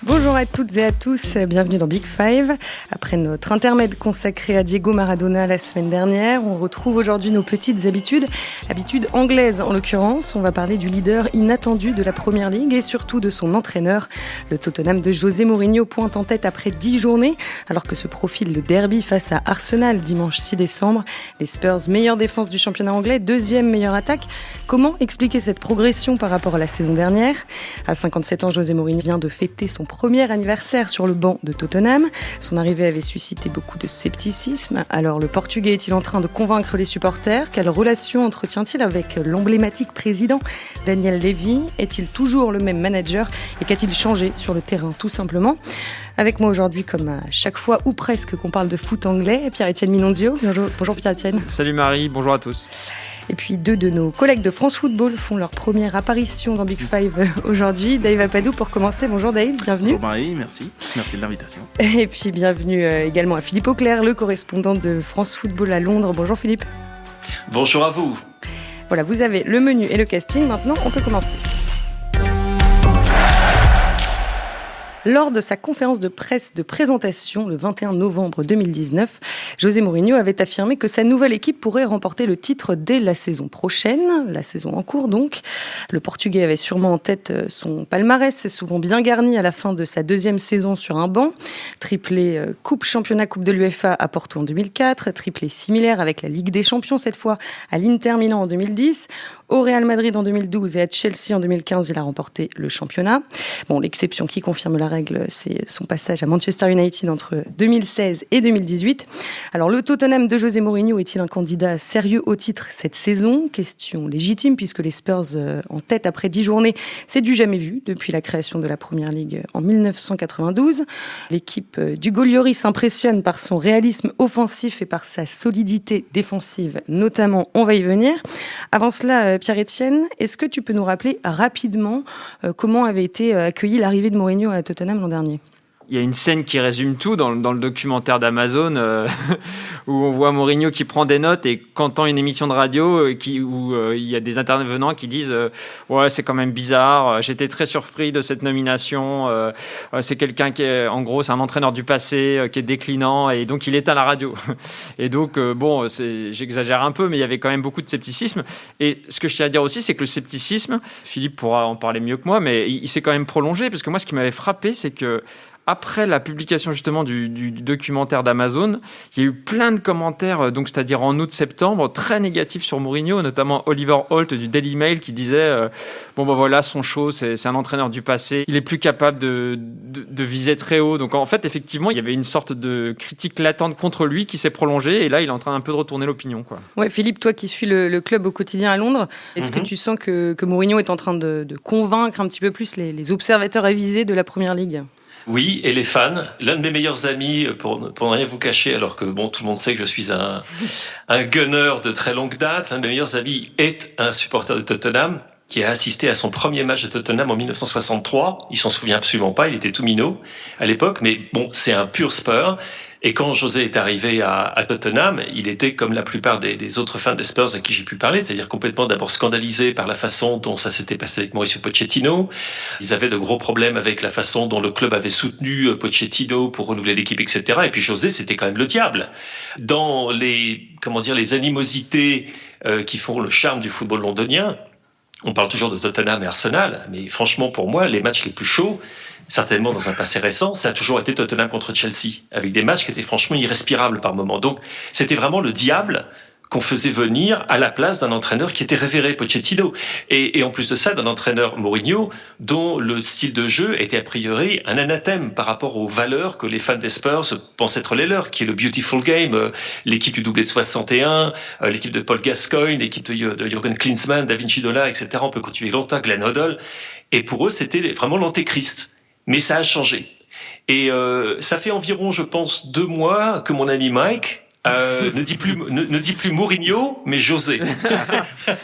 Bonjour à toutes et à tous, bienvenue dans Big Five. Après notre intermède consacré à Diego Maradona la semaine dernière, on retrouve aujourd'hui nos petites habitudes anglaises en l'occurrence. On va parler du leader inattendu de la Première Ligue et surtout de son entraîneur. Le Tottenham de José Mourinho pointe en tête après 10 journées, alors que se profile le derby face à Arsenal dimanche 6 décembre. Les Spurs, meilleure défense du championnat anglais, deuxième meilleure attaque. Comment expliquer cette progression par rapport à la saison dernière ? À 57 ans, José Mourinho vient de fêter son premier anniversaire sur le banc de Tottenham. Son arrivée avait suscité beaucoup de scepticisme. Alors le Portugais est-il en train de convaincre les supporters ? Quelle relation entretient-il avec l'emblématique président Daniel Levy ? Est-il toujours le même manager ? Et qu'a-t-il changé sur le terrain tout simplement ? Avec moi aujourd'hui, comme à chaque fois ou presque qu'on parle de foot anglais, Pierre-Etienne Minondio. Bonjour Pierre-Etienne. Salut Marie, bonjour à tous. Et puis deux de nos collègues de France Football font leur première apparition dans Big Five aujourd'hui. Dave Apadou pour commencer. Bonjour Dave, bienvenue. Bonjour Marie, merci de l'invitation. Et puis bienvenue également à Philippe Auclair, le correspondant de France Football à Londres. Bonjour Philippe. Bonjour à vous. Voilà, vous avez le menu et le casting. Maintenant, on peut commencer. Lors de sa conférence de presse de présentation le 21 novembre 2019, José Mourinho avait affirmé que sa nouvelle équipe pourrait remporter le titre dès la saison prochaine, la saison en cours donc. Le Portugais avait sûrement en tête son palmarès, souvent bien garni à la fin de sa deuxième saison sur un banc. Triplé Coupe Championnat Coupe de l'UEFA à Porto en 2004, triplé similaire avec la Ligue des Champions cette fois à l'Inter Milan en 2010, au Real Madrid en 2012 et à Chelsea en 2015, il a remporté le championnat. Bon, l'exception qui confirme la règle, c'est son passage à Manchester United entre 2016 et 2018. Alors, le Tottenham de José Mourinho est-il un candidat sérieux au titre cette saison ? Question légitime puisque les Spurs en tête après 10 journées, c'est du jamais vu depuis la création de la Première Ligue en 1992. L'équipe du Goliori s'impressionne par son réalisme offensif et par sa solidité défensive, notamment, on va y venir. Avant cela, Pierre-Etienne, est-ce que tu peux nous rappeler rapidement comment avait été accueillie l'arrivée de Mourinho à Tottenham l'an dernier ? Il y a une scène qui résume tout dans le documentaire d'Amazon où on voit Mourinho qui prend des notes et qu'entend une émission de radio où il y a des intervenants qui disent ouais, c'est quand même bizarre, j'étais très surpris de cette nomination, c'est quelqu'un qui est, en gros, c'est un entraîneur du passé qui est déclinant et donc il éteint la radio. Et donc, bon, j'exagère un peu, mais il y avait quand même beaucoup de scepticisme. Et ce que je tiens à dire aussi, c'est que le scepticisme, Philippe pourra en parler mieux que moi, mais il s'est quand même prolongé parce que moi, ce qui m'avait frappé, c'est que après la publication justement du documentaire d'Amazon, il y a eu plein de commentaires, donc c'est-à-dire en août-septembre, très négatifs sur Mourinho, notamment Oliver Holt du Daily Mail qui disait bon ben voilà, son show, c'est un entraîneur du passé, il est plus capable de viser très haut. Donc en fait, effectivement, il y avait une sorte de critique latente contre lui qui s'est prolongée et là, il est en train un peu de retourner l'opinion, quoi. Ouais, Philippe, toi qui suis le club au quotidien à Londres, est-ce que tu sens que Mourinho est en train de convaincre un petit peu plus les observateurs avisés de la Première Ligue ? Oui, et les fans. L'un de mes meilleurs amis, pour ne rien vous cacher, alors que bon, tout le monde sait que je suis un gunner de très longue date, l'un de mes meilleurs amis est un supporter de Tottenham qui a assisté à son premier match de Tottenham en 1963. Il s'en souvient absolument pas, il était tout minot à l'époque, mais bon, c'est un pur Spur. Et quand José est arrivé à Tottenham, il était comme la plupart des autres fans des Spurs à qui j'ai pu parler, c'est-à-dire complètement d'abord scandalisé par la façon dont ça s'était passé avec Mauricio Pochettino. Ils avaient de gros problèmes avec la façon dont le club avait soutenu Pochettino pour renouveler l'équipe, etc. Et puis José, c'était quand même le diable. Dans les animosités qui font le charme du football londonien, on parle toujours de Tottenham et Arsenal, mais franchement, pour moi, les matchs les plus chauds, certainement dans un passé récent, ça a toujours été Tottenham contre Chelsea, avec des matchs qui étaient franchement irrespirables par moments. Donc, c'était vraiment le diable qu'on faisait venir à la place d'un entraîneur qui était révéré, Pochettino. Et en plus de ça, d'un entraîneur Mourinho, dont le style de jeu était a priori un anathème par rapport aux valeurs que les fans des Spurs pensent être les leurs, qui est le beautiful game, l'équipe du doublé de 61, l'équipe de Paul Gascoigne, l'équipe de Jürgen Klinsmann, Da Vinci Dolla, etc. On peut continuer longtemps, Glenn Hoddle. Et pour eux, c'était vraiment l'antéchrist. Mais ça a changé. Et ça fait environ, je pense, 2 mois que mon ami Mike ne dit plus Mourinho, mais José.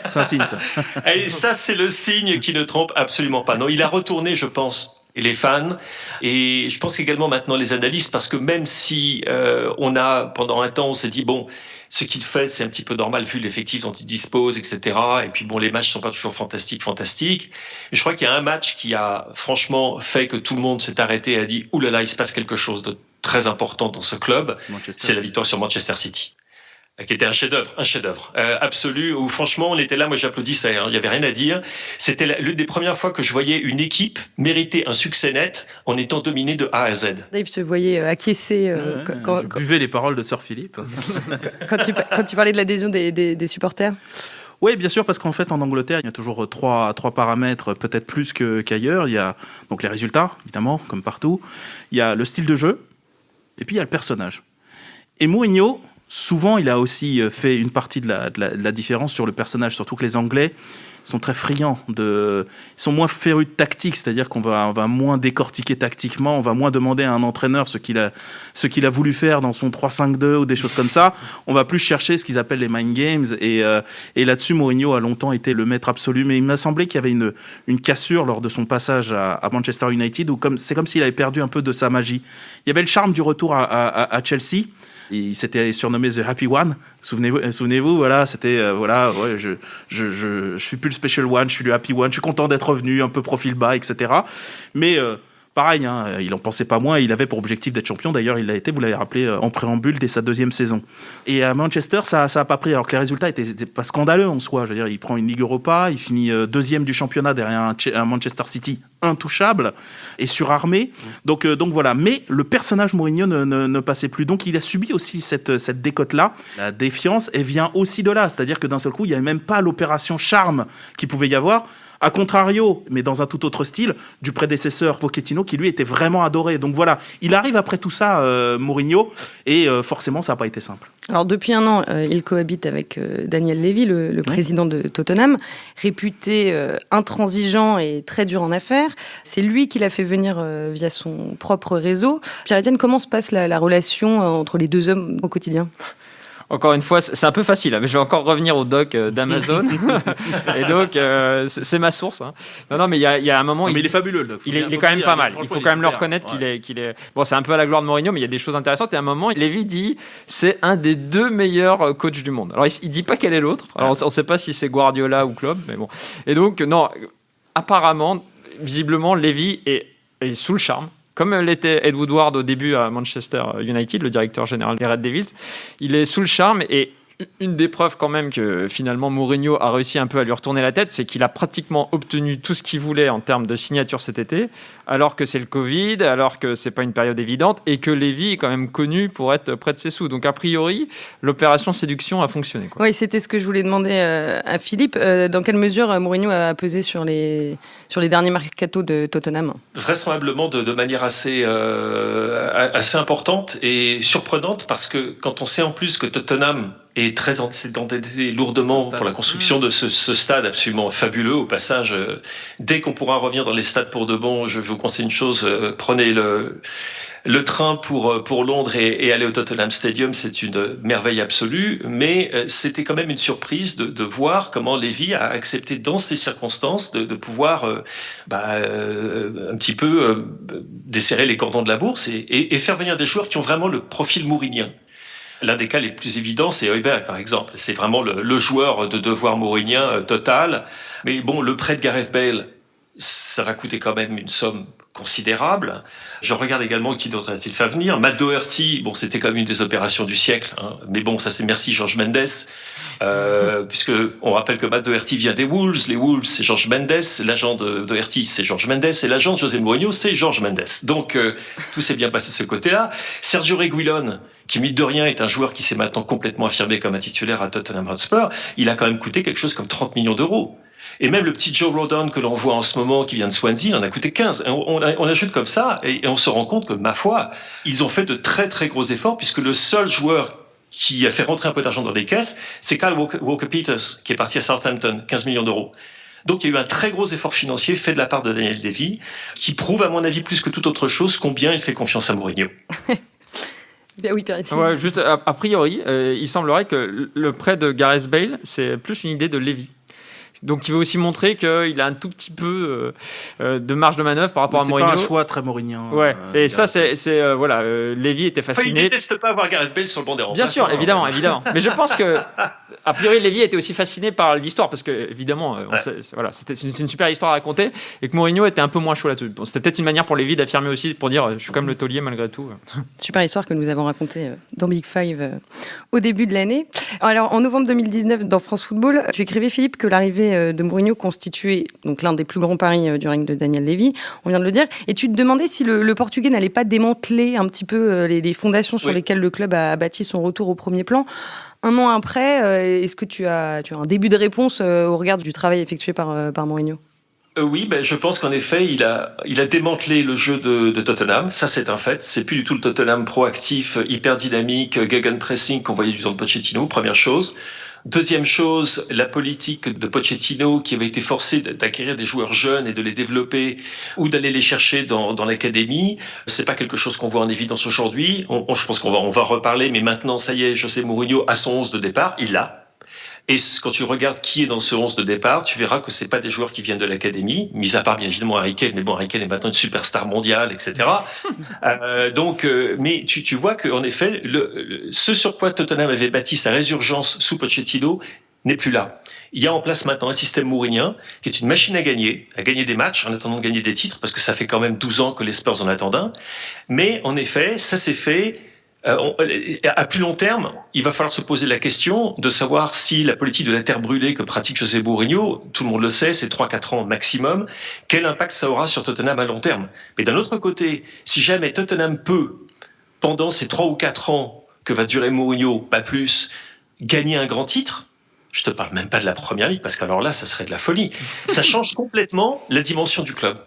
C'est un signe, ça. Et ça, c'est le signe qui ne trompe absolument pas. Non, il a retourné, je pense, et les fans, et je pense également maintenant les analystes, parce que même si on a, pendant un temps, on s'est dit, bon, ce qu'il fait, c'est un petit peu normal vu l'effectif dont il dispose, etc. Et puis bon, les matchs sont pas toujours fantastiques. Mais je crois qu'il y a un match qui a franchement fait que tout le monde s'est arrêté et a dit, oulala, il se passe quelque chose de très important dans ce club. C'est la victoire sur Manchester City, qui était un chef-d'œuvre absolu, où franchement on était là, moi j'applaudissais, il y avait rien à dire. C'était l'une des premières fois que je voyais une équipe mériter un succès net en étant dominée de A à Z. Dave, je te voyais acquiescer je buvais les paroles de Sir Philippe. quand tu parlais de l'adhésion des supporters. Oui, bien sûr, parce qu'en fait, en Angleterre, il y a toujours trois paramètres, peut-être plus qu'ailleurs. Il y a donc les résultats, évidemment, comme partout. Il y a le style de jeu, et puis il y a le personnage. Et Mourinho, souvent, il a aussi fait une partie de la différence sur le personnage, surtout que les Anglais sont très friands ils sont moins férus de tactique, c'est-à-dire qu'on va moins décortiquer tactiquement, on va moins demander à un entraîneur ce qu'il a voulu faire dans son 3-5-2 ou des choses comme ça. On va plus chercher ce qu'ils appellent les mind games, et là-dessus, Mourinho a longtemps été le maître absolu, mais il m'a semblé qu'il y avait une cassure lors de son passage à Manchester United, où c'est comme s'il avait perdu un peu de sa magie. Il y avait le charme du retour à Chelsea. Il s'était surnommé The Happy One. Souvenez-vous, voilà, c'était je suis plus le Special One, je suis le Happy One, je suis content d'être revenu, un peu profil bas, etc. Mais pareil, il en pensait pas moins. Il avait pour objectif d'être champion. D'ailleurs, il l'a été. Vous l'avez rappelé en préambule dès sa 2e saison. Et à Manchester, ça a pas pris. Alors que les résultats étaient pas scandaleux en soi. Je veux dire, il prend une Ligue Europa, il finit 2e du championnat derrière un Manchester City intouchable et surarmé. Donc voilà. Mais le personnage Mourinho ne passait plus. Donc il a subi aussi cette décote-là. La défiance, elle vient aussi de là. C'est-à-dire que d'un seul coup, il n'y avait même pas l'opération charme qu'il pouvait y avoir. A contrario, mais dans un tout autre style, du prédécesseur Pochettino qui lui était vraiment adoré. Donc voilà, il arrive après tout ça, Mourinho, et forcément ça n'a pas été simple. Alors depuis un an, il cohabite avec Daniel Levy, le président de Tottenham, réputé intransigeant et très dur en affaires. C'est lui qui l'a fait venir via son propre réseau. Pierre-Etienne, comment se passe la relation entre les deux hommes au quotidien ? Encore une fois, c'est un peu facile, mais je vais encore revenir au doc d'Amazon. Et donc, c'est ma source. Non, mais il y a un moment... mais il est fabuleux, le doc. Il est quand même pas mal. Il faut quand même le reconnaître qu'il est... Bon, c'est un peu à la gloire de Mourinho, mais il y a des choses intéressantes. Et à un moment, Levy dit c'est un des 2 meilleurs coachs du monde. Alors, il dit pas quel est l'autre. Alors, on ne sait pas si c'est Guardiola ou Klopp, mais bon. Et donc, non, apparemment, visiblement, Levy est sous le charme. Comme l'était Ed Woodward au début à Manchester United, le directeur général des Red Devils, il est sous le charme, et une des preuves quand même que finalement Mourinho a réussi un peu à lui retourner la tête, c'est qu'il a pratiquement obtenu tout ce qu'il voulait en termes de signature cet été, alors que c'est le Covid, alors que c'est pas une période évidente, et que Levy est quand même connu pour être près de ses sous. Donc a priori, l'opération séduction a fonctionné, quoi. Oui, c'était ce que je voulais demander à Philippe. Dans quelle mesure Mourinho a pesé sur les derniers mercatos de Tottenham ? Vraisemblablement de manière assez importante et surprenante, parce que quand on sait en plus que Tottenham est très endetté lourdement pour la construction de ce stade absolument fabuleux. Au passage, dès qu'on pourra revenir dans les stades pour de bon, je vous conseille une chose, prenez le train pour Londres et aller au Tottenham Stadium, c'est une merveille absolue, mais c'était quand même une surprise de voir comment Levy a accepté dans ces circonstances de pouvoir un petit peu desserrer les cordons de la bourse et faire venir des joueurs qui ont vraiment le profil mourinien. L'un des cas les plus évidents, c'est Højbjerg, par exemple. C'est vraiment le joueur de devoir mourinien total. Mais bon, le prêt de Gareth Bale, ça va coûter quand même une somme considérable. Je regarde également qui d'autre a-t-il fait venir. Matt Doherty, bon, c'était quand même une des opérations du siècle, mais bon, ça c'est merci George Mendes, puisque on rappelle que Matt Doherty vient des Wolves. Les Wolves, c'est George Mendes, l'agent de Doherty, c'est George Mendes, et l'agent de José Mourinho, c'est George Mendes. Donc tout s'est bien passé de ce côté-là. Sergio Reguilón, qui mine de rien est un joueur qui s'est maintenant complètement affirmé comme un titulaire à Tottenham Hotspur, il a quand même coûté quelque chose comme 30 millions d'euros. Et même le petit Joe Rodon que l'on voit en ce moment, qui vient de Swansea, il en a coûté 15. On ajoute comme ça, et on se rend compte que, ma foi, ils ont fait de très très gros efforts, puisque le seul joueur qui a fait rentrer un peu d'argent dans les caisses, c'est Kyle Walker-Peters, qui est parti à Southampton, 15 millions d'euros. Donc il y a eu un très gros effort financier fait de la part de Daniel Levy, qui prouve, à mon avis, plus que toute autre chose, combien il fait confiance à Mourinho. Oui, Pierre-Etienne. Ouais, juste a priori, il semblerait que le prêt de Gareth Bale, c'est plus une idée de Levy. Donc, il veut aussi montrer qu'il a un tout petit peu de marge de manœuvre par rapport à Mourinho. C'est pas un choix très mourinien. Ouais. Et ça, Lévy était fasciné. Il déteste pas avoir Gareth Bale sur le banc des remplaçants. Bien sûr, évidemment. Mais je pense que, a priori, Lévy était aussi fasciné par l'histoire parce que, évidemment, c'est une super histoire à raconter et que Mourinho était un peu moins chaud là-dessus. Bon, c'était peut-être une manière pour Lévy d'affirmer aussi, pour dire, je suis comme le taulier malgré tout. Super histoire que nous avons racontée dans Big Five au début de l'année. Alors, en novembre 2019, dans France Football, tu écrivais, Philippe, que l'arrivée de Mourinho constituait donc l'un des plus grands paris du règne de Daniel Lévy. On vient de le dire. Et tu te demandais si le Portugais n'allait pas démanteler un petit peu les fondations sur lesquelles le club a bâti son retour au premier plan. Un an après, est-ce que tu as un début de réponse au regard du travail effectué par Mourinho ? Oui, je pense qu'en effet, il a démantelé le jeu de Tottenham. Ça, c'est un fait. C'est plus du tout le Tottenham proactif, hyper dynamique, gegenpressing qu'on voyait du temps de Pochettino, première chose. Deuxième chose, la politique de Pochettino qui avait été forcé d'acquérir des joueurs jeunes et de les développer ou d'aller les chercher dans l'académie. C'est pas quelque chose qu'on voit en évidence aujourd'hui. Je pense qu'on va reparler, mais maintenant, ça y est, José Mourinho a son 11 de départ. Il l'a. Et quand tu regardes qui est dans ce 11 de départ, tu verras que c'est pas des joueurs qui viennent de l'académie, mis à part bien évidemment Harry Kane, mais bon, Harry Kane est maintenant une superstar mondiale, etc. Mais tu vois qu'en effet, ce sur quoi Tottenham avait bâti sa résurgence sous Pochettino n'est plus là. Il y a en place maintenant un système mourinien qui est une machine à gagner des matchs en attendant de gagner des titres, parce que ça fait quand même 12 ans que les Spurs en attendent un. Mais en effet, ça s'est fait. À plus long terme, il va falloir se poser la question de savoir si la politique de la terre brûlée que pratique José Mourinho, tout le monde le sait, c'est 3-4 ans maximum, quel impact ça aura sur Tottenham à long terme. Mais d'un autre côté, si jamais Tottenham peut, pendant ces 3 ou 4 ans que va durer Mourinho, pas plus, gagner un grand titre, je te parle même pas de la Première Ligue, parce qu'alors là, ça serait de la folie. Ça change complètement la dimension du club.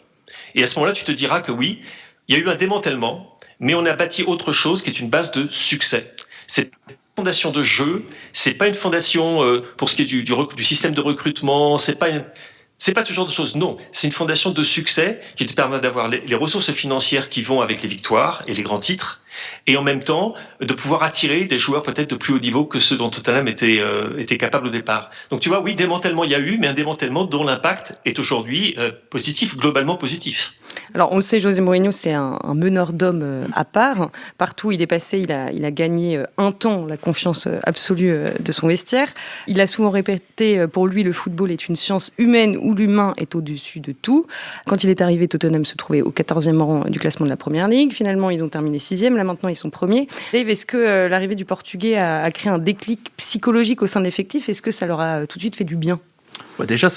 Et à ce moment-là, tu te diras que oui, il y a eu un démantèlement, mais on a bâti autre chose qui est une base de succès. C'est une fondation de jeu, c'est pas une fondation pour ce qui est du système de recrutement, c'est pas ce genre de choses. Non, c'est une fondation de succès qui te permet d'avoir les ressources financières qui vont avec les victoires et les grands titres, et en même temps de pouvoir attirer des joueurs peut-être de plus haut niveau que ceux dont Tottenham était capable au départ. Donc tu vois, oui, démantèlement il y a eu, mais un démantèlement dont l'impact est aujourd'hui positif, globalement positif. Alors on le sait, José Mourinho, c'est un meneur d'hommes à part. Partout où il est passé, il a gagné un temps la confiance absolue de son vestiaire. Il a souvent répété, pour lui, le football est une science humaine où l'humain est au-dessus de tout. Quand il est arrivé, Tottenham se trouvait au 14e rang du classement de la Première Ligue. Finalement, ils ont terminé 6e. Là, maintenant, ils sont premiers. Dave, est-ce que l'arrivée du Portugais a créé un déclic psychologique au sein de l'effectif ? Est-ce que ça leur a tout de suite fait du bien ? Déjà,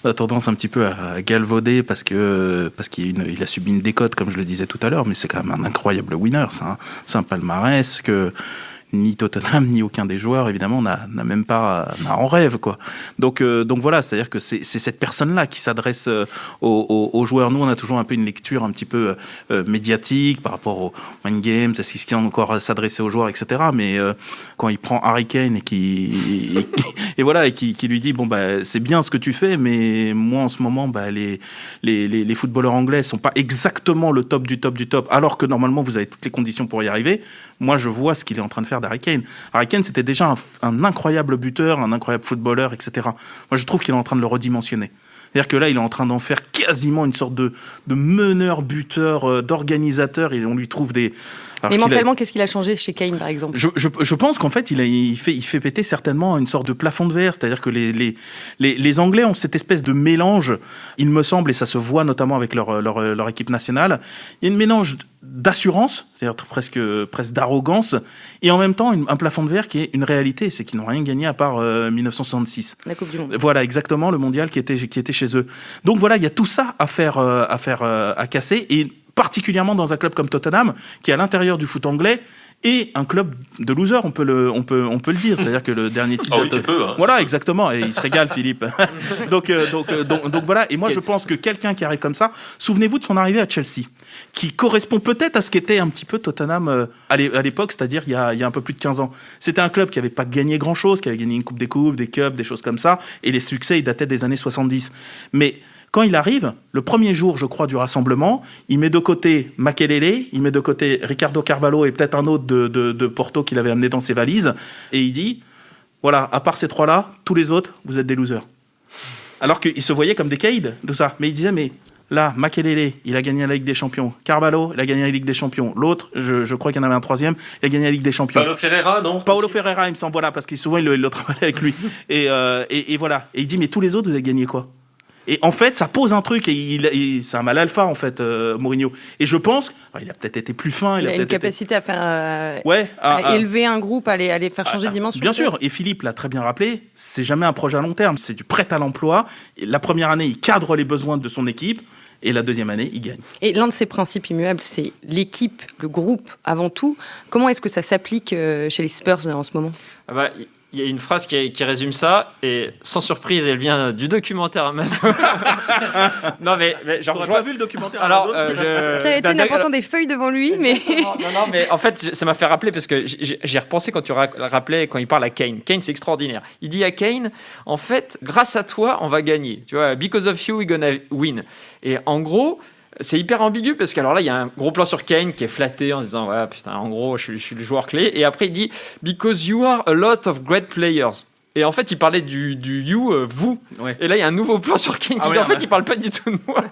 on a tendance un petit peu à galvauder parce qu'il a subi une décote, comme je le disais tout à l'heure, mais c'est quand même un incroyable winner. C'est un palmarès que ni Tottenham ni aucun des joueurs évidemment n'a même pas en rêve, quoi. Donc voilà, c'est-à-dire que c'est cette personne-là qui s'adresse aux joueurs. Nous, on a toujours un peu une lecture un petit peu médiatique par rapport au mind games, est-ce qu'il a encore s'adresser aux joueurs, etc. Mais quand il prend Harry Kane et qui lui dit c'est bien ce que tu fais, mais moi en ce moment les footballeurs anglais sont pas exactement le top du top du top, alors que normalement vous avez toutes les conditions pour y arriver. Moi, je vois ce qu'il est en train de faire d'Harry Kane. Harry Kane, c'était déjà un incroyable buteur, un incroyable footballeur, etc. Moi, je trouve qu'il est en train de le redimensionner. C'est-à-dire que là, il est en train d'en faire quasiment une sorte de meneur, buteur, d'organisateur, et on lui trouve des... Mais mentalement, qu'est-ce qu'il a changé chez Kane, par exemple ? Je pense qu'en fait, il fait péter certainement une sorte de plafond de verre. C'est-à-dire que les Anglais ont cette espèce de mélange, il me semble, et ça se voit notamment avec leur équipe nationale. Il y a un mélange d'assurance, c'est-à-dire presque d'arrogance, et en même temps un plafond de verre qui est une réalité, c'est qu'ils n'ont rien gagné à part 1966. La Coupe du Monde. Voilà, exactement, le mondial qui était chez eux. Donc voilà, il y a tout ça à casser, et particulièrement dans un club comme Tottenham, qui est à l'intérieur du foot anglais, et un club de losers, on peut le dire. C'est-à-dire que le dernier titre... Voilà, exactement. Et il se régale, Philippe. donc voilà. Et moi, je pense que quelqu'un qui arrive comme ça, souvenez-vous de son arrivée à Chelsea, qui correspond peut-être à ce qu'était un petit peu Tottenham à l'époque, c'est-à-dire il y a un peu plus de 15 ans. C'était un club qui n'avait pas gagné grand-chose, qui avait gagné une Coupe des Coupes, des Cups, des choses comme ça, et les succès, ils dataient des années 70. Mais... quand il arrive, le premier jour, je crois, du rassemblement, il met de côté Makelele, il met de côté Ricardo Carvalho et peut-être un autre de Porto qu'il avait amené dans ses valises, et il dit, voilà, à part ces trois-là, tous les autres, vous êtes des losers. Alors qu'ils se voyaient comme des caïds, tout ça. Mais il disait, mais là, Makelele, il a gagné la Ligue des Champions. Carvalho, il a gagné la Ligue des Champions. L'autre, je crois qu'il y en avait un troisième, il a gagné la Ligue des Champions. Paulo Ferreira, non? Paolo Ferreira, il me semble, voilà, parce qu'il souvent il le travaille avec lui. Et voilà. Et il dit, mais tous les autres, vous avez gagné quoi? Et en fait, ça pose un truc, et c'est un mal alpha, en fait, Mourinho. Et je pense, il a peut-être été plus fin. Il a une capacité à faire, à élever un groupe, à les faire changer de dimension. Bien sûr, et Philippe l'a très bien rappelé, c'est jamais un projet à long terme, c'est du prêt à l'emploi. Et la première année, il cadre les besoins de son équipe, et la deuxième année, il gagne. Et l'un de ses principes immuables, c'est l'équipe, le groupe, avant tout. Comment est-ce que ça s'applique chez les Spurs en ce moment ? Il y a une phrase qui résume ça, et sans surprise, elle vient du documentaire Amazon. Non, mais genre, t'aurais pas vu le documentaire alors, Amazon Pierre-Étienne n'a pas tant des feuilles devant lui, mais... Non, mais en fait, ça m'a fait rappeler, parce que j'ai repensé quand tu rappelais, quand il parle à Kane. Kane, c'est extraordinaire. Il dit à Kane, en fait, grâce à toi, on va gagner. Tu vois, because of you, we're gonna win. Et en gros... C'est hyper ambigu parce qu'alors là, il y a un gros plan sur Kane qui est flatté en se disant ouais, putain, en gros, je suis le joueur clé. Et après, il dit because you are a lot of great players. Et en fait, il parlait du you, vous. Ouais. Et là, il y a un nouveau plan sur Kane qui dit en fait, il parle pas du tout de moi.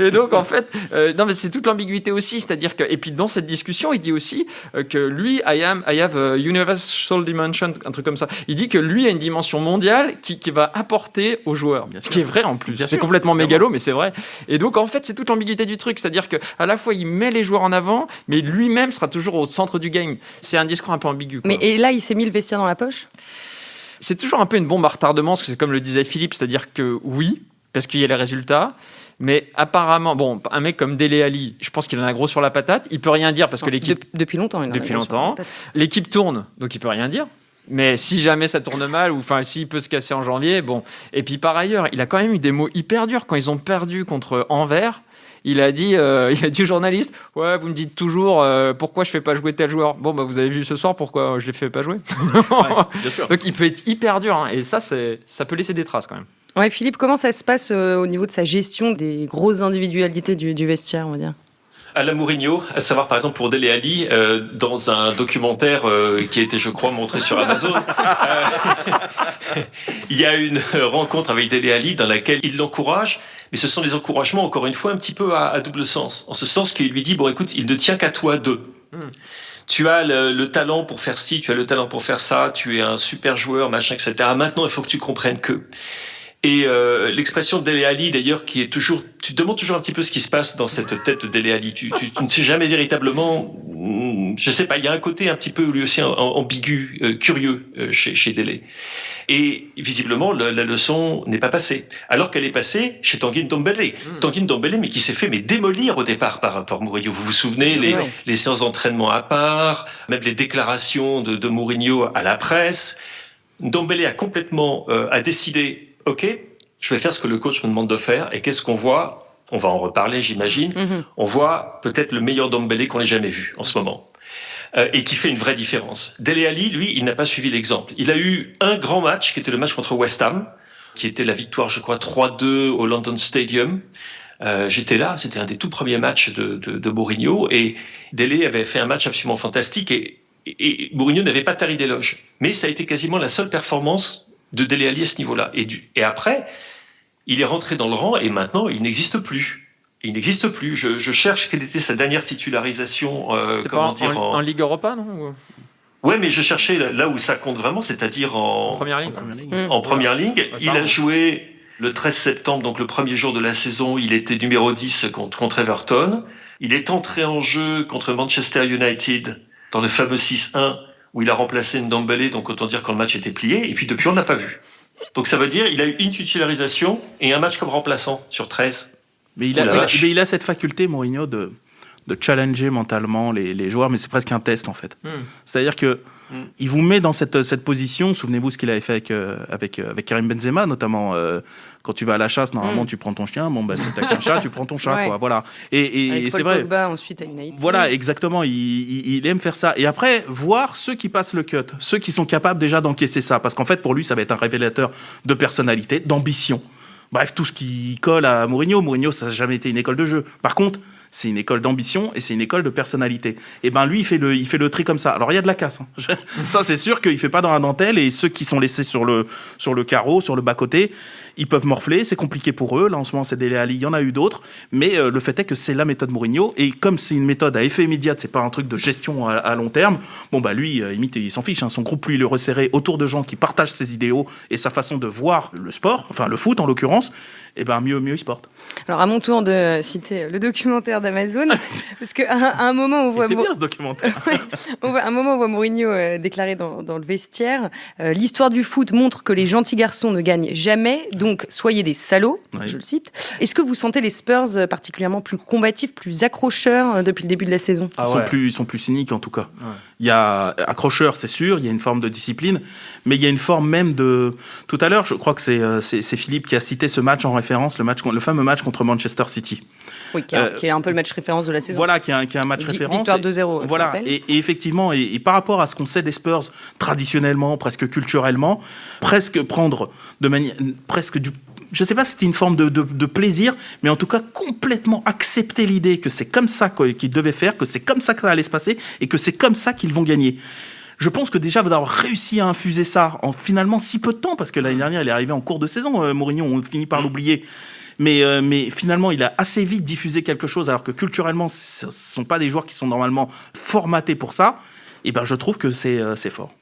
Et donc, en fait, non, mais c'est toute l'ambiguïté aussi. C'est-à-dire que, et puis dans cette discussion, il dit aussi que lui, I have a universal dimension, un truc comme ça. Il dit que lui a une dimension mondiale qui va apporter aux joueurs. Bien ce sûr. Qui est vrai en plus. Bien c'est sûr, complètement mégalo, mais c'est vrai. Et donc, en fait, c'est toute l'ambiguïté du truc. C'est-à-dire que à la fois, il met les joueurs en avant, mais lui-même sera toujours au centre du game. C'est un discours un peu ambigu. Quoi. Mais et là, il s'est mis le vestiaire dans la poche ? C'est toujours un peu une bombe à retardement, parce que c'est comme le disait Philippe, c'est-à-dire que oui, parce qu'il y a les résultats, mais apparemment, bon, un mec comme Dele Alli, je pense qu'il en a gros sur la patate, il peut rien dire parce que l'équipe... Depuis longtemps, il en a depuis longtemps. L'équipe tourne, donc il peut rien dire. Mais si jamais ça tourne mal, ou enfin s'il peut se casser en janvier, bon. Et puis par ailleurs, il a quand même eu des mots hyper durs quand ils ont perdu contre Anvers. Il a dit aux journalistes, ouais, vous me dites toujours pourquoi je fais pas jouer tel joueur. Bon, bah vous avez vu ce soir pourquoi je les fais pas jouer. Ouais, bien sûr. Donc il peut être hyper dur, hein, et ça peut laisser des traces quand même. Ouais, Philippe, comment ça se passe au niveau de sa gestion des grosses individualités du vestiaire, on va dire ? À la Mourinho, à savoir par exemple pour Dele Alli, dans un documentaire qui a été, je crois, montré sur Amazon, il y a une rencontre avec Dele Alli dans laquelle il l'encourage, mais ce sont des encouragements, encore une fois, un petit peu à double sens. En ce sens qu'il lui dit, bon écoute, il ne tient qu'à toi d'eux. Tu as le talent pour faire ci, tu as le talent pour faire ça, tu es un super joueur, machin, etc. Maintenant, il faut que tu comprennes que... Et l'expression de Dele Alli, d'ailleurs, qui est toujours... Tu te demandes toujours un petit peu ce qui se passe dans cette tête de Dele Alli. Tu ne sais jamais véritablement... Je sais pas, il y a un côté un petit peu, lui aussi, ambigu, curieux chez Dele. Et visiblement, la leçon n'est pas passée. Alors qu'elle est passée chez Tanguy Ndombele. Tanguy Ndombele, mais qui s'est fait démolir au départ par Mourinho. Vous vous souvenez, les séances d'entraînement à part, même les déclarations de Mourinho à la presse. Ndombele a complètement a décidé... Ok, je vais faire ce que le coach me demande de faire. Et qu'est-ce qu'on voit ? On va en reparler, j'imagine. On voit peut-être le meilleur Ndombele qu'on ait jamais vu en ce moment. Et qui fait une vraie différence. Dele Alli, lui, il n'a pas suivi l'exemple. Il a eu un grand match, qui était le match contre West Ham, qui était la victoire, je crois, 3-2 au London Stadium. J'étais là, c'était un des tout premiers matchs de Mourinho. Et Dele avait fait un match absolument fantastique. Et Mourinho n'avait pas tari d'éloges. Mais ça a été quasiment la seule performance de Dele Alli à ce niveau-là. Et après, il est rentré dans le rang et maintenant, il n'existe plus. Il n'existe plus. Je cherche quelle était sa dernière titularisation. C'était comment pas en Ligue Europa, non ? Ouais, mais je cherchais là où ça compte vraiment, c'est-à-dire en première ligne. En première ligne. Il a joué le 13 septembre, donc le premier jour de la saison. Il était numéro 10 contre Everton. Il est entré en jeu contre Manchester United dans le fameux 6-1 où il a remplacé Ndombele, donc autant dire quand le match était plié, et puis depuis on ne l'a pas vu. Donc ça veut dire qu'il a eu une titularisation et un match comme remplaçant sur 13. Mais il a cette faculté, Mourinho, de challenger mentalement les joueurs, mais c'est presque un test en fait. C'est-à-dire que il vous met dans cette position. Souvenez-vous ce qu'il avait fait avec Karim Benzema, notamment quand tu vas à la chasse, normalement tu prends ton chien. Bon bah si t'as qu'un chat, tu prends ton chat, quoi. Voilà. Et c'est vrai. Pogba, ensuite à United. Voilà, exactement. Il aime faire ça. Et après, voir ceux qui passent le cut, ceux qui sont capables déjà d'encaisser ça, parce qu'en fait pour lui ça va être un révélateur de personnalité, d'ambition. Bref, tout ce qui colle à Mourinho. Mourinho, ça n'a jamais été une école de jeu. Par contre, c'est une école d'ambition et c'est une école de personnalité. Et ben lui, il fait le tri comme ça. Alors il y a de la casse. Ça, c'est sûr qu'il fait pas dans la dentelle, et ceux qui sont laissés sur le carreau, sur le bas-côté, ils peuvent morfler. C'est compliqué pour eux. Là, en ce moment, c'est Dele Alli. Il y en a eu d'autres. Mais le fait est que c'est la méthode Mourinho. Et comme c'est une méthode à effet immédiat, c'est pas un truc de gestion à long terme, bon, bah lui, limite, il s'en fiche. Son groupe, lui, il est resserré autour de gens qui partagent ses idéaux et sa façon de voir le sport, enfin le foot en l'occurrence. Et ben mieux il se porte. Alors à mon tour de citer le documentaire d'Amazon, parce qu'à un moment on voit... C'était bien ce documentaire. À un moment on voit Mourinho déclarer dans le vestiaire, l'histoire du foot montre que les gentils garçons ne gagnent jamais, donc soyez des salauds, je le cite. Est-ce que vous sentez les Spurs particulièrement plus combatifs, plus accrocheurs depuis le début de la saison ? Ils sont plus cyniques en tout cas. Ouais. Il y a accrocheurs, c'est sûr, il y a une forme de discipline, mais il y a une forme même de... Tout à l'heure, je crois que c'est Philippe qui a cité ce match en référence, le fameux match contre Manchester City. Oui, qui est un peu le match référence de la saison. Voilà, qui est un match référence. Victoire 2-0. Voilà, et effectivement, et par rapport à ce qu'on sait des Spurs traditionnellement, presque culturellement, presque prendre de manière... presque du... Je ne sais pas si c'était une forme de plaisir, mais en tout cas complètement accepter l'idée que c'est comme ça qu'ils devaient faire, que c'est comme ça que ça allait se passer et que c'est comme ça qu'ils vont gagner. Je pense que déjà d'avoir réussi à infuser ça en finalement si peu de temps, parce que l'année dernière il est arrivé en cours de saison, Mourinho, on finit par l'oublier. Mais finalement, il a assez vite diffusé quelque chose, alors que culturellement, ce ne sont pas des joueurs qui sont normalement formatés pour ça. Et ben, je trouve que c'est fort.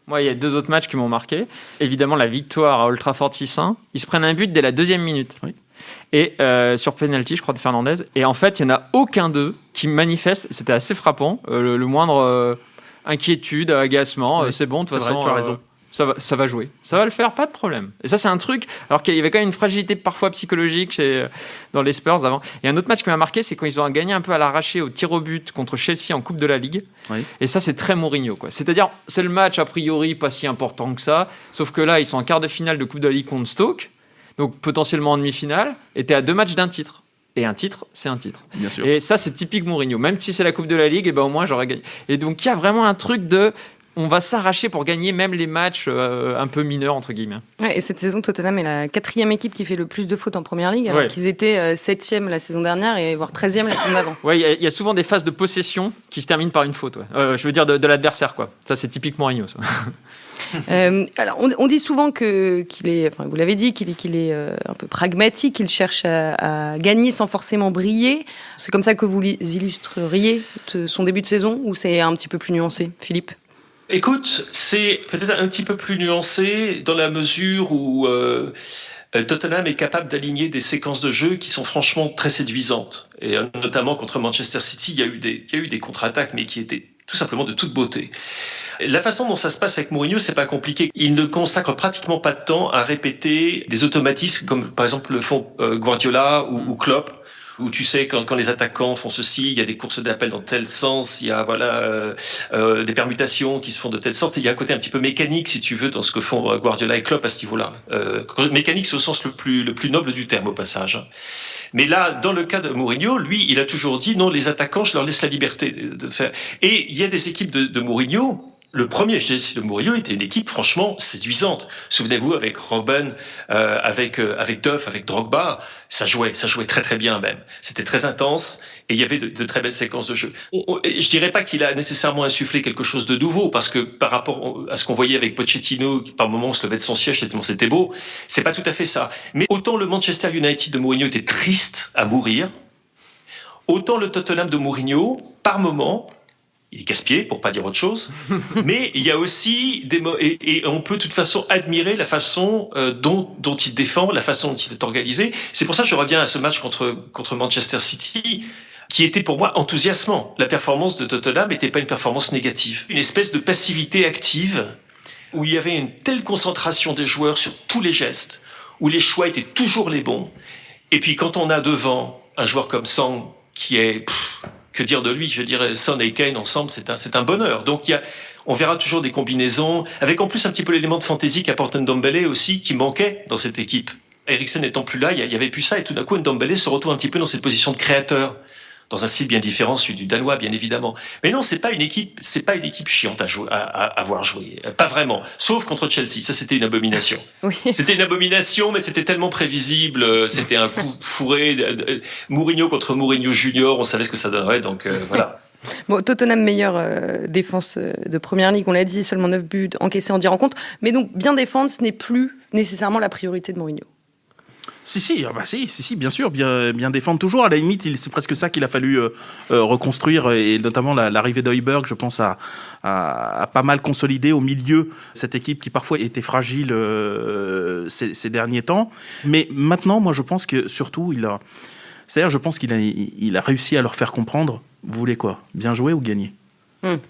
Moi, il y a 2 autres matchs qui m'ont marqué. Évidemment, la victoire à Old Trafford 6-1. Ils se prennent un but dès la 2e minute. Oui. Et sur penalty, je crois, de Fernandez. Et en fait, il n'y en a aucun d'eux qui manifeste, c'était assez frappant, le moindre inquiétude, agacement. Oui. C'est bon, de toute façon. Vrai, tu as raison. Ça va jouer. Ça va le faire, pas de problème. Et ça, c'est un truc... Alors qu'il y avait quand même une fragilité parfois psychologique dans les Spurs avant. Et un autre match qui m'a marqué, c'est quand ils ont gagné un peu à l'arraché au tir au but contre Chelsea en Coupe de la Ligue. Oui. Et ça, c'est très Mourinho, quoi. C'est-à-dire, c'est le match, a priori, pas si important que ça. Sauf que là, ils sont en quart de finale de Coupe de la Ligue contre Stoke. Donc, potentiellement en demi-finale. Et t'es à 2 matchs d'un titre. Et un titre, c'est un titre. Bien sûr. Et ça, c'est typique Mourinho. Même si c'est la Coupe de la Ligue, et ben au moins, j'aurais gagné. Et donc, il y a vraiment un truc de... On va s'arracher pour gagner même les matchs un peu mineurs, entre guillemets. Ouais, et cette saison, Tottenham est la 4e équipe qui fait le plus de fautes en Première Ligue, alors qu'ils étaient 7e la saison dernière et voire 13e la saison d'avant. Oui, il y a souvent des phases de possession qui se terminent par une faute. Je veux dire de l'adversaire, quoi. Ça, c'est typiquement Mourinho, ça. Alors, on dit souvent qu'il est, enfin, vous l'avez dit, qu'il est un peu pragmatique, qu'il cherche à gagner sans forcément briller. C'est comme ça que vous illustreriez son début de saison, ou c'est un petit peu plus nuancé, Philippe ? Écoute, c'est peut-être un petit peu plus nuancé dans la mesure où Tottenham est capable d'aligner des séquences de jeu qui sont franchement très séduisantes. Et notamment contre Manchester City, il y a eu des contre-attaques, mais qui étaient tout simplement de toute beauté. La façon dont ça se passe avec Mourinho, c'est pas compliqué. Il ne consacre pratiquement pas de temps à répéter des automatismes comme par exemple le font Guardiola ou Klopp, où tu sais quand les attaquants font ceci, il y a des courses d'appel dans tel sens, il y a des permutations qui se font de tel sens. Il y a un côté un petit peu mécanique, si tu veux, dans ce que font Guardiola et Klopp à ce niveau-là. Mécanique, c'est au sens le plus noble du terme, au passage. Mais là, dans le cas de Mourinho, lui, il a toujours dit non, les attaquants, je leur laisse la liberté de faire. Et il y a des équipes de Mourinho. Le premier Chelsea de Mourinho était une équipe franchement séduisante. Souvenez-vous, avec Robben, avec Duff, avec Drogba, ça jouait très très bien même. C'était très intense et il y avait de très belles séquences de jeu. Je dirais pas qu'il a nécessairement insufflé quelque chose de nouveau, parce que par rapport à ce qu'on voyait avec Pochettino, qui par moments se levait de son siège tellement c'était beau, c'est pas tout à fait ça. Mais autant le Manchester United de Mourinho était triste à mourir, autant le Tottenham de Mourinho, par moments, il est casse-pied, pour pas dire autre chose, mais il y a aussi et on peut de toute façon admirer la façon dont il défend, la façon dont il est organisé. C'est pour ça que je reviens à ce match contre Manchester City, qui était pour moi enthousiasmant. La performance de Tottenham n'était pas une performance négative, une espèce de passivité active où il y avait une telle concentration des joueurs sur tous les gestes, où les choix étaient toujours les bons. Et puis quand on a devant un joueur comme Son qui est... que dire de lui ? Je dirais Son et Kane ensemble, c'est un bonheur. Donc on verra toujours des combinaisons, avec en plus un petit peu l'élément de fantaisie qu'apporte Ndombele aussi, qui manquait dans cette équipe. Eriksen n'étant plus là, il y avait plus ça, et tout d'un coup Ndombele se retrouve un petit peu dans cette position de créateur dans un style bien différent, celui du Danois, bien évidemment. Mais non, c'est pas une équipe chiante à voir jouer. Pas vraiment. Sauf contre Chelsea. Ça, c'était une abomination. Oui. C'était une abomination, mais c'était tellement prévisible. C'était un coup fourré. Mourinho contre Mourinho Junior. On savait ce que ça donnerait. Donc, voilà. Bon, Tottenham, meilleure défense de Première Ligue, on l'a dit, seulement 9 buts encaissés en 10 rencontres. Mais donc, bien défendre, ce n'est plus nécessairement la priorité de Mourinho. Si, bien sûr, bien défendre toujours. À la limite, c'est presque ça qu'il a fallu reconstruire, et notamment l'arrivée d'Højbjerg, je pense, a pas mal consolidé au milieu cette équipe qui parfois était fragile ces derniers temps. Mais maintenant, moi, je pense que surtout, je pense qu'il a réussi à leur faire comprendre, vous voulez quoi ? Bien jouer ou gagner ?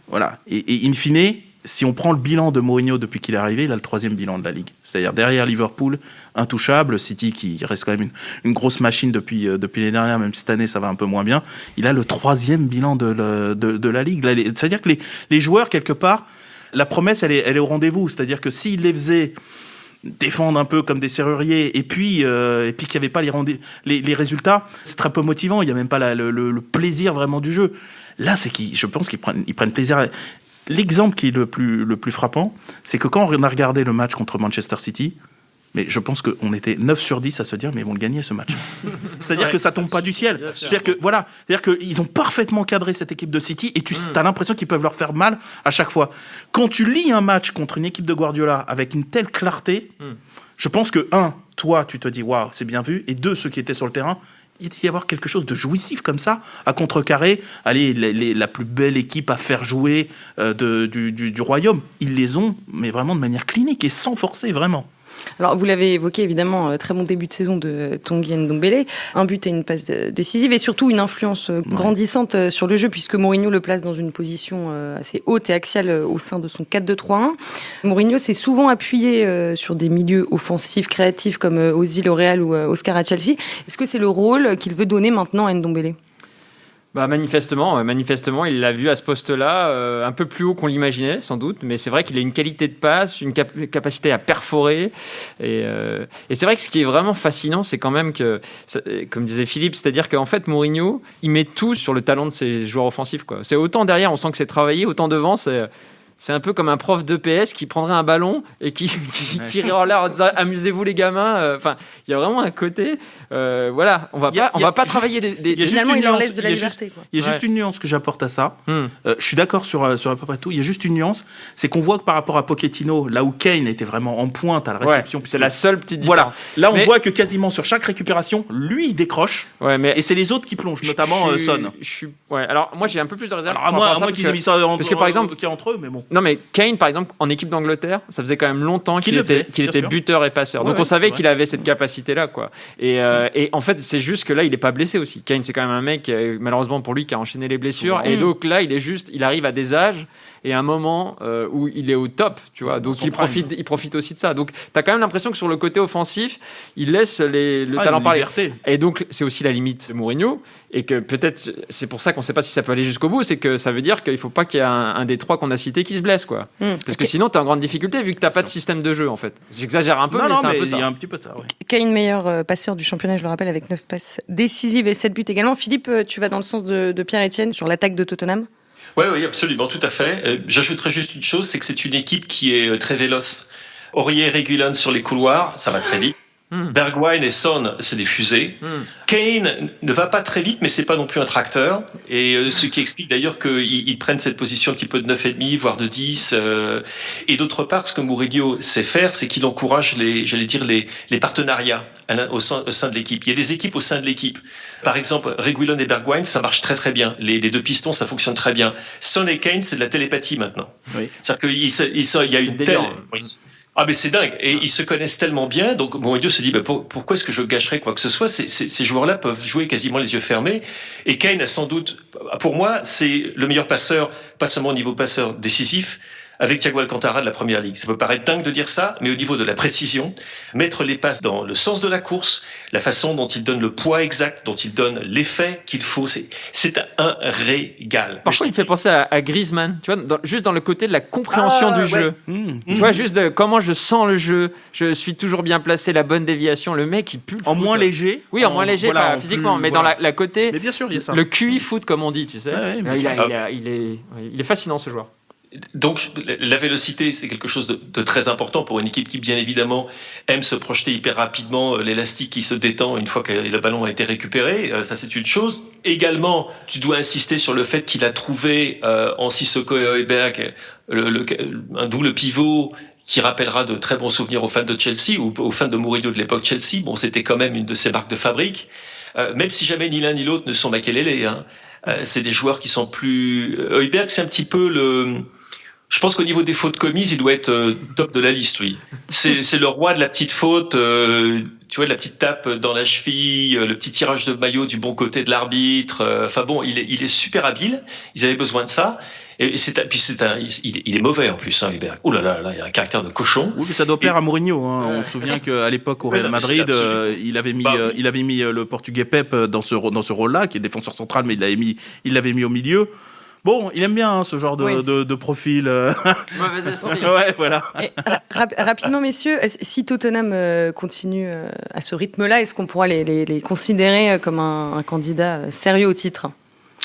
Voilà. Et in fine, si on prend le bilan de Mourinho depuis qu'il est arrivé, il a le 3e bilan de la Ligue. C'est-à-dire derrière Liverpool, intouchable, City qui reste quand même une grosse machine depuis l'année dernière, même cette année ça va un peu moins bien. Il a le 3e bilan de la Ligue. C'est-à-dire que les joueurs, quelque part, la promesse, elle est au rendez-vous. C'est-à-dire que s'il les faisait défendre un peu comme des serruriers et puis qu'il n'y avait pas les résultats, c'est très peu motivant. Il n'y a même pas le plaisir vraiment du jeu. Là, je pense qu'ils prennent plaisir. L'exemple qui est le plus frappant, c'est que quand on a regardé le match contre Manchester City, mais je pense qu'on était 9 sur 10 à se dire mais ils vont le gagner ce match. C'est-à-dire que ça tombe pas du ciel. C'est-à-dire qu'ils ont parfaitement cadré cette équipe de City et tu as l'impression qu'ils peuvent leur faire mal à chaque fois. Quand tu lis un match contre une équipe de Guardiola avec une telle clarté, je pense que toi tu te dis waouh, c'est bien vu, et 2, ceux qui étaient sur le terrain, il doit y avoir quelque chose de jouissif comme ça, à contrecarrer. Allez, la plus belle équipe à faire jouer du royaume, ils les ont, mais vraiment de manière clinique et sans forcer, vraiment. Alors, vous l'avez évoqué, évidemment, très bon début de saison de Tanguy Ndombele. Un but et une passe décisive, et surtout une influence grandissante sur le jeu, puisque Mourinho le place dans une position assez haute et axiale au sein de son 4-2-3-1. Mourinho s'est souvent appuyé sur des milieux offensifs, créatifs, comme Ozil au Real ou Oscar à Chelsea. Est-ce que c'est le rôle qu'il veut donner maintenant à Ndombele ? Manifestement, il l'a vu à ce poste-là, un peu plus haut qu'on l'imaginait, sans doute, mais c'est vrai qu'il a une qualité de passe, une capacité à perforer, et c'est vrai que ce qui est vraiment fascinant, c'est quand même que, comme disait Philippe, c'est-à-dire qu'en fait, Mourinho, il met tout sur le talent de ses joueurs offensifs, quoi. C'est autant derrière, on sent que c'est travaillé, autant devant, c'est un peu comme un prof d'EPS qui prendrait un ballon et qui tirerait en l'air en disant amusez-vous les gamins. Enfin, il y a vraiment un côté. Voilà, on va pas travailler Finalement, il leur laisse de la liberté. Il y a juste une nuance que j'apporte à ça. Je suis d'accord sur à peu près tout. Il y a juste une nuance, c'est qu'on voit que par rapport à Pochettino, là où Kane était vraiment en pointe à la réception, c'est la seule petite différence. Voilà, là on voit que quasiment sur chaque récupération, lui il décroche. Et c'est les autres qui plongent, notamment Son. Alors moi j'ai un peu plus de réserve. Alors à moins qu'ils aient mis ça par exemple, entre eux, mais bon. Non, mais Kane, par exemple, en équipe d'Angleterre, ça faisait quand même longtemps qu'il était buteur et passeur. Donc on savait qu'il avait cette capacité-là, quoi. Et en fait, c'est juste que là, il n'est pas blessé aussi. Kane, c'est quand même un mec, malheureusement pour lui, qui a enchaîné les blessures. Et donc là, il arrive à des âges et à un moment où il est au top, tu vois. Donc il profite aussi de ça. Donc tu as quand même l'impression que sur le côté offensif, il laisse le talent parler. Et donc c'est aussi la limite de Mourinho. Et que peut-être, c'est pour ça qu'on ne sait pas si ça peut aller jusqu'au bout, c'est que ça veut dire qu'il ne faut pas qu'il y ait un des 3 qu'on a cités qui se blesse, quoi. Parce que sinon, tu es en grande difficulté vu que tu n'as pas de système de jeu, en fait. J'exagère un peu, mais c'est un peu ça. Il y a un petit peu de ça, ouais. Kane, meilleur passeur du championnat, je le rappelle, avec 9 passes décisives et 7 buts également. Philippe, tu vas dans le sens de Pierre-Etienne sur l'attaque de Tottenham ? Oui, absolument, tout à fait. J'ajouterais juste une chose, c'est que c'est une équipe qui est très véloce. Aurier et Reguilón sur les couloirs, ça va très vite. Bergwijn et Son, c'est des fusées. Kane ne va pas très vite, mais c'est pas non plus un tracteur. Et ce qui explique d'ailleurs qu'ils prennent cette position un petit peu de 9,5, voire de 10. Et d'autre part, ce que Mourinho sait faire, c'est qu'il encourage les partenariats au sein de l'équipe. Il y a des équipes au sein de l'équipe. Par exemple, Reguilón et Bergwijn, ça marche très très bien. Les 2 pistons, ça fonctionne très bien. Son et Kane, c'est de la télépathie maintenant. Oui. C'est-à-dire qu'il y a une telle... Ah mais c'est dingue, et ils se connaissent tellement bien, donc Mourinho se dit pourquoi est-ce que je gâcherais quoi que ce soit, ces joueurs-là peuvent jouer quasiment les yeux fermés, et Kane a sans doute, pour moi, c'est le meilleur passeur, pas seulement au niveau passeur décisif, avec Thiago Alcantara de la Première Ligue. Ça peut paraître dingue de dire ça, mais au niveau de la précision, mettre les passes dans le sens de la course, la façon dont il donne le poids exact, dont il donne l'effet qu'il faut, c'est un régal. Parfois, il me fait penser à Griezmann, tu vois, juste dans le côté de la compréhension du jeu. Tu vois, juste de comment je sens le jeu, je suis toujours bien placé, la bonne déviation, le mec, il pue le En foot, moins léger. Oui, en moins léger, voilà, pas physiquement, plus, mais voilà. dans la côté, Mais bien sûr, il y a ça. le QI foot, comme on dit, tu sais. Ouais, bien Il est fascinant, ce joueur. Donc la vélocité, c'est quelque chose de très important pour une équipe qui, bien évidemment, aime se projeter hyper rapidement, l'élastique qui se détend une fois que le ballon a été récupéré, ça c'est une chose. Également, tu dois insister sur le fait qu'il a trouvé en Sissoko et Højbjerg un double pivot qui rappellera de très bons souvenirs aux fans de Chelsea ou aux fans de Mourinho de l'époque Chelsea. Bon, c'était quand même une de ses marques de fabrique. Même si jamais ni l'un ni l'autre ne sont Makelele, hein. C'est des joueurs qui sont plus... Højbjerg, c'est un petit peu le... Je pense qu'au niveau des fautes commises, il doit être top de la liste, lui. C'est le roi de la petite faute, tu vois, de la petite tape dans la cheville, le petit tirage de maillot du bon côté de l'arbitre. Enfin bon, il est super habile. Ils avaient besoin de ça. Et il est mauvais en plus, hein, Højbjerg. Oh là là, il a un caractère de cochon. Oui, mais ça doit plaire à Mourinho. Hein. On se souvient qu'à l'époque au Real Madrid, il avait mis le Portugais Pep dans ce rôle-là, qui est défenseur central, mais il l'avait mis au milieu. Bon, il aime bien hein, ce genre de profil. Mauvais esprit. Ouais, voilà. Et, rapidement, messieurs, si Tottenham continue à ce rythme-là, est-ce qu'on pourra les considérer comme un candidat sérieux au titre ?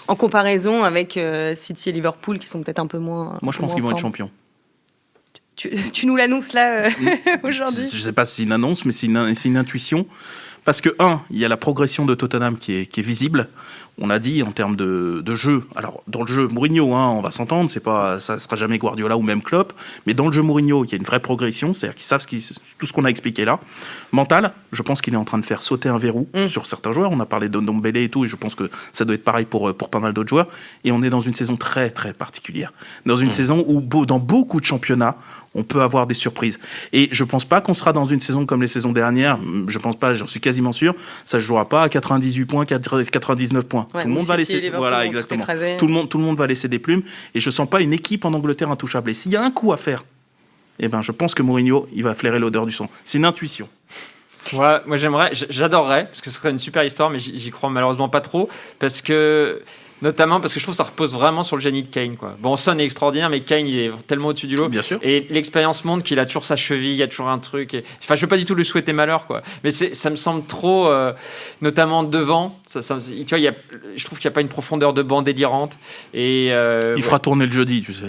En comparaison avec City et Liverpool, qui sont peut-être un peu moins. Moi, je pense qu'ils vont être champions. Tu nous l'annonces là aujourd'hui ? Je ne sais pas si c'est une annonce, mais c'est une intuition. Parce que, il y a la progression de Tottenham qui est visible. On a dit en termes de jeu. Alors, dans le jeu Mourinho, on va s'entendre, ça ne sera jamais Guardiola ou même Klopp. Mais dans le jeu Mourinho, il y a une vraie progression. C'est-à-dire qu'ils savent tout ce qu'on a expliqué là. Mental, je pense qu'il est en train de faire sauter un verrou sur certains joueurs. On a parlé de Ndombele et tout, et je pense que ça doit être pareil pour pas mal d'autres joueurs. Et on est dans une saison très, très particulière. Dans une saison où, dans beaucoup de championnats, on peut avoir des surprises. Et je pense pas qu'on sera dans une saison comme les saisons dernières. Je pense pas, j'en suis quasiment sûr. Ça se jouera pas à 98 points, 99 points. Ouais, tout le monde va laisser, voilà, exactement. Tout le monde va laisser des plumes. Et je sens pas une équipe en Angleterre intouchable. Et s'il y a un coup à faire, je pense que Mourinho, il va flairer l'odeur du sang. C'est une intuition. Ouais, moi j'adorerais, parce que ce serait une super histoire, mais j'y crois malheureusement pas trop, notamment parce que je trouve que ça repose vraiment sur le génie de Kane, quoi. Bon, Son est extraordinaire, mais Kane, il est tellement au-dessus du lot. Bien sûr. Et l'expérience montre qu'il a toujours sa cheville, il y a toujours un truc. Enfin, je veux pas du tout lui souhaiter malheur, quoi. Mais ça me semble trop, notamment devant. Tu vois, je trouve qu'il n'y a pas une profondeur de banc délirante. Et il fera tourner le jeudi, tu sais.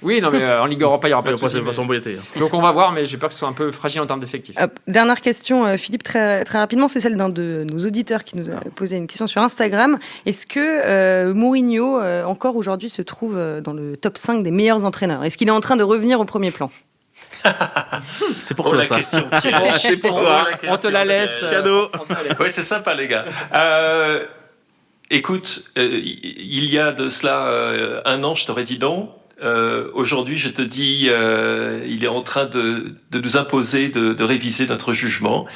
Oui, non, mais en Ligue Europa, il n'y aura pas de souci. Ça va s'embêter. Donc on va voir, mais j'ai peur que ce soit un peu fragile en termes d'effectifs. Dernière question, Philippe, très, très rapidement, c'est celle d'un de nos auditeurs qui nous a posé une question sur Instagram. Est-ce que Mourinho, encore aujourd'hui, se trouve dans le top 5 des meilleurs entraîneurs ? Est-ce qu'il est en train de revenir au premier plan ? C'est pour toi, ça. C'est pour toi. On te la laisse. Cadeau. Oui, c'est sympa, les gars. Écoute, il y a de cela un an, je t'aurais dit non. Aujourd'hui, je te dis, il est en train de nous imposer de réviser notre jugement.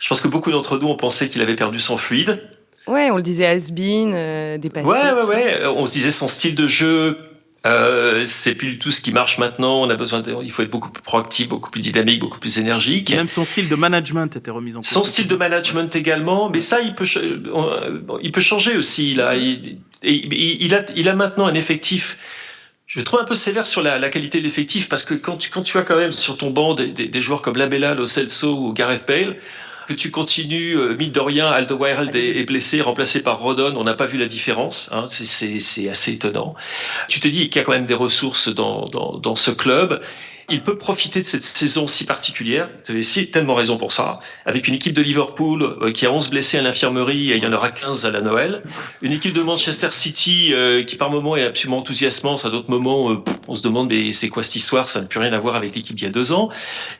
Je pense que beaucoup d'entre nous ont pensé qu'il avait perdu son fluide. Ouais, on le disait has-been, dépassé. Ouais. On se disait son style de jeu, c'est plus du tout ce qui marche maintenant. Il faut être beaucoup plus proactif, beaucoup plus dynamique, beaucoup plus énergique. Et même son style de management était remis en cause. Son style de management également, mais ça, il peut changer aussi. Là, il a maintenant un effectif. Je trouve un peu sévère sur la qualité de l'effectif parce que quand tu as quand même sur ton banc des joueurs comme Lamela, Lo Celso ou Gareth Bale, que tu continues, mine de rien, Alderweireld est blessé, remplacé par Rodon, on n'a pas vu la différence, hein, c'est assez étonnant. Tu te dis qu'il y a quand même des ressources dans ce club. Il peut profiter de cette saison si particulière, tu avais tellement raison pour ça, avec une équipe de Liverpool qui a 11 blessés à l'infirmerie et il y en aura 15 à la Noël, une équipe de Manchester City qui par moments est absolument enthousiasmante, à d'autres moments on se demande mais c'est quoi cette histoire, ça n'a plus rien à voir avec l'équipe d'il y a 2 ans,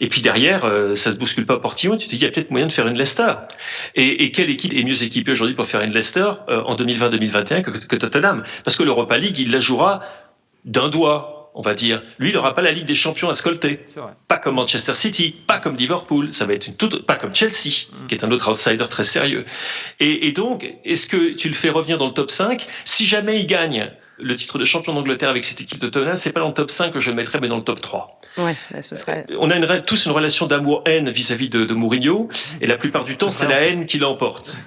et puis derrière ça se bouscule pas portillon, tu te dis il y a peut-être moyen de faire une Leicester, et quelle équipe est mieux équipée aujourd'hui pour faire une Leicester en 2020-2021 que Tottenham, parce que l'Europa League il la jouera d'un doigt, on va dire. Lui, il n'aura pas la Ligue des Champions à scolter. Pas comme Manchester City, pas comme Liverpool. Ça va être pas comme Chelsea, qui est un autre outsider très sérieux. Et donc, est-ce que tu le fais revenir dans le top 5 ? Si jamais il gagne le titre de champion d'Angleterre avec cette équipe de Tottenham, c'est pas dans le top 5 que je le mettrais, mais dans le top 3. Ouais, là, ce serait... On a tous une relation d'amour-haine vis-à-vis de Mourinho, et la plupart du temps, c'est la haine qui l'emporte.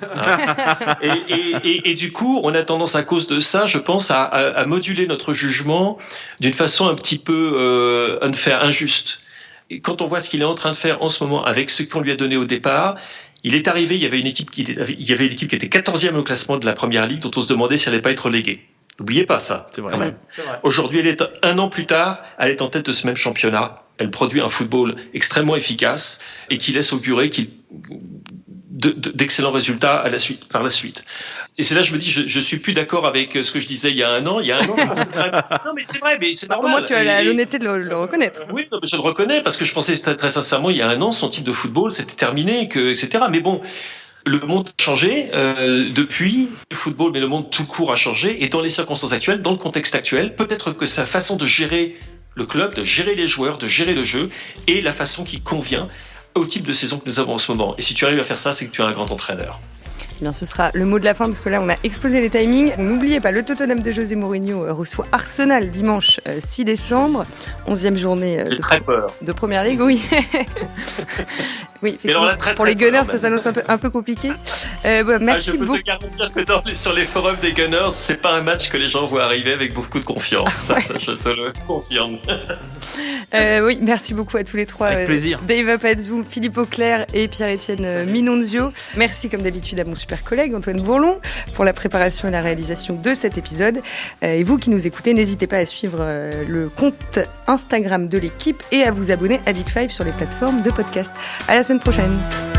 Et du coup, on a tendance, à cause de ça, je pense, à moduler notre jugement d'une façon un petit peu unfair, injuste. Et quand on voit ce qu'il est en train de faire en ce moment avec ce qu'on lui a donné au départ, il est arrivé, il y avait une équipe qui était 14e au classement de la Première Ligue, dont on se demandait si elle n'allait pas être reléguée. N'oubliez pas ça. C'est vrai. Quand même. Aujourd'hui, elle est 1 an plus tard, elle est en tête de ce même championnat. Elle produit un football extrêmement efficace et qui laisse augurer d'excellents résultats par la suite. Et c'est là que je me dis, je suis plus d'accord avec ce que je disais il y a un an. Non, mais c'est vrai, mais c'est normal. Au moins, tu as l'honnêteté de le reconnaître. Oui, non, mais je le reconnais parce que je pensais très sincèrement, il y a un an, son type de football, c'était terminé, etc. Mais bon, le monde a changé depuis le football, mais le monde tout court a changé. Et dans les circonstances actuelles, dans le contexte actuel, peut-être que sa façon de gérer le club, de gérer les joueurs, de gérer le jeu, est la façon qui convient au type de saison que nous avons en ce moment. Et si tu arrives à faire ça, c'est que tu es un grand entraîneur. Bien, ce sera le mot de la fin parce que là on a exposé les timings. N'oubliez pas, le Tottenham de José Mourinho reçoit Arsenal dimanche 6 décembre, 11e journée de Première Ligue. Oui, oui, effectivement, pour les Gunners ça s'annonce un peu compliqué. Merci beaucoup. Je peux te garantir que sur les forums des Gunners, c'est pas un match que les gens voient arriver avec beaucoup de confiance. Ça, je te le confirme. Oui, merci beaucoup à tous les trois. Avec plaisir. Dave Apadzou, Philippe Auclair et Pierre-Étienne Minonzio. Merci comme d'habitude à mon super collègue Antoine Bourlon pour la préparation et la réalisation de cet épisode. Et vous qui nous écoutez, n'hésitez pas à suivre le compte Instagram de l'équipe et à vous abonner à Big Five sur les plateformes de podcast. À la semaine prochaine.